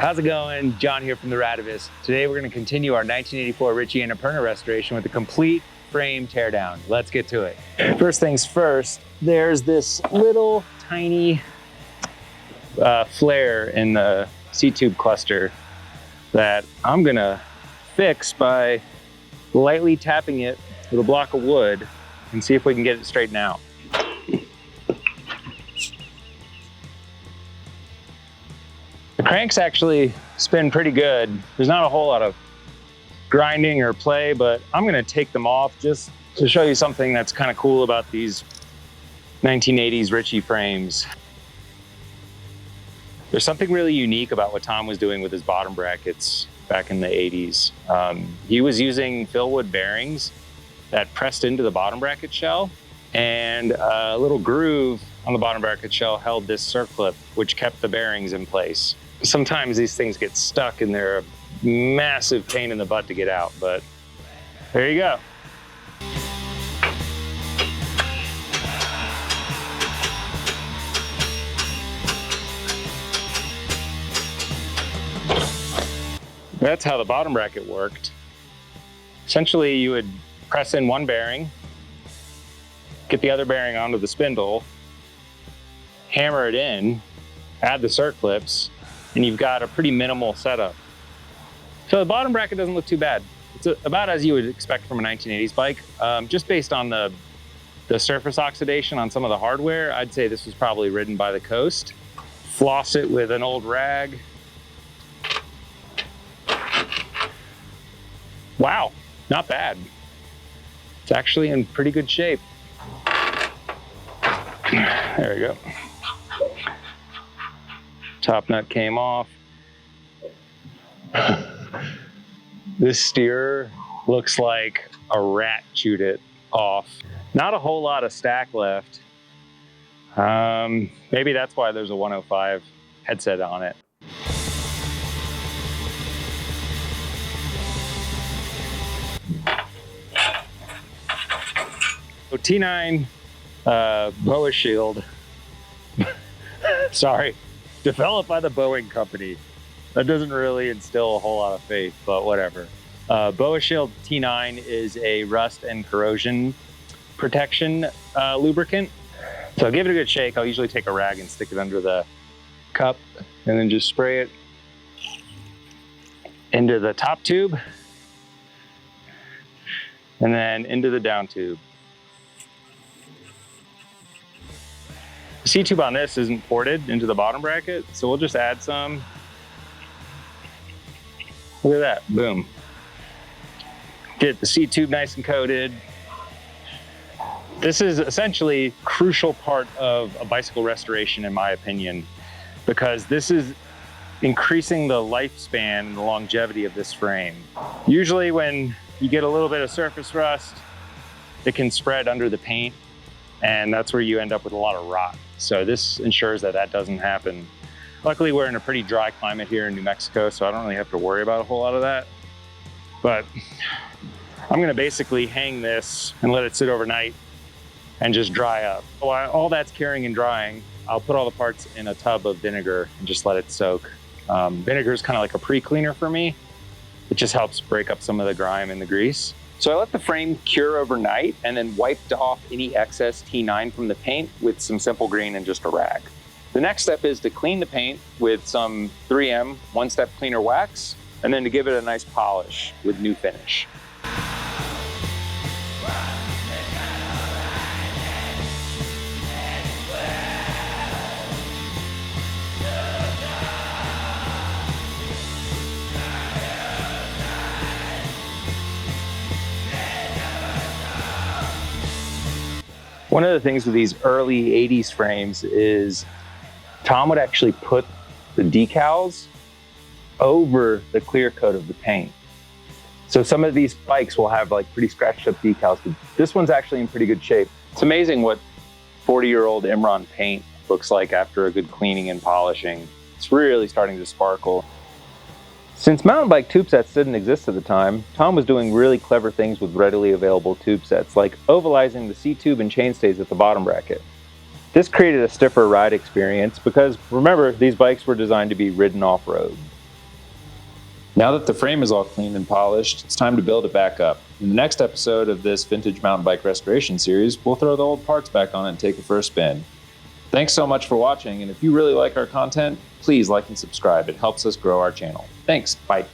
How's it going? John here from the Radavist. Today we're going to continue our 1984 Ritchie Annapurna restoration with a complete frame teardown. Let's get to it. First things first, there's this little tiny flare in the C-tube cluster that I'm going to fix by lightly tapping it with a block of wood and see if we can get it straightened out. The cranks actually spin pretty good. There's not a whole lot of grinding or play, but I'm gonna take them off just to show you something that's kind of cool about these 1980s Ritchie frames. There's something really unique about what Tom was doing with his bottom brackets back in the 80s. He was using fillwood bearings that pressed into the bottom bracket shell, and a little groove on the bottom bracket shell held this circlip, which kept the bearings in place. Sometimes these things get stuck and they're a massive pain in the butt to get out, but there you go. That's how the bottom bracket worked. Essentially, you would press in one bearing, get the other bearing onto the spindle, hammer it in, add the circlips, and you've got a pretty minimal setup. So the bottom bracket doesn't look too bad. It's about as you would expect from a 1980s bike. Just based on the surface oxidation on some of the hardware, I'd say this was probably ridden by the coast. Floss it with an old rag. Wow, not bad. It's actually in pretty good shape. There we go. Top nut came off. This steerer looks like a rat chewed it off. Not a whole lot of stack left. Maybe that's why there's a 105 headset on it. So T9 Boa shield. Sorry. Developed by the Boeing company. That doesn't really instill a whole lot of faith, but whatever. Boa Shield T9 is a rust and corrosion protection lubricant. So give it a good shake. I'll usually take a rag and stick it under the cup and then just spray it into the top tube and then into the down tube. The C-tube on this isn't ported into the bottom bracket, so we'll just add some. Look at that, boom. Get the C-tube nice and coated. This is essentially a crucial part of a bicycle restoration, in my opinion, because this is increasing the lifespan and the longevity of this frame. Usually when you get a little bit of surface rust, it can spread under the paint, and that's where you end up with a lot of rot. So this ensures that that doesn't happen. Luckily, we're in a pretty dry climate here in New Mexico, so I don't really have to worry about a whole lot of that. But I'm gonna basically hang this and let it sit overnight and just dry up. While all that's curing and drying, I'll put all the parts in a tub of vinegar and just let it soak. Vinegar is kind of like a pre-cleaner for me. It just helps break up some of the grime and the grease. So I let the frame cure overnight and then wiped off any excess T9 from the paint with some simple green and just a rag. The next step is to clean the paint with some 3M one-step cleaner wax, and then to give it a nice polish with new finish. One of the things with these early 80s frames is Tom would actually put the decals over the clear coat of the paint. So some of these bikes will have like pretty scratched up decals, but this one's actually in pretty good shape. It's amazing what 40-year-old Imron paint looks like after a good cleaning and polishing. It's really starting to sparkle. Since mountain bike tube sets didn't exist at the time, Tom was doing really clever things with readily available tube sets, like ovalizing the C-tube and chainstays at the bottom bracket. This created a stiffer ride experience because, remember, these bikes were designed to be ridden off-road. Now that the frame is all cleaned and polished, it's time to build it back up. In the next episode of this vintage mountain bike restoration series, we'll throw the old parts back on it and take it for a spin. Thanks so much for watching, and if you really like our content, please like and subscribe. It helps us grow our channel. Thanks. Bye.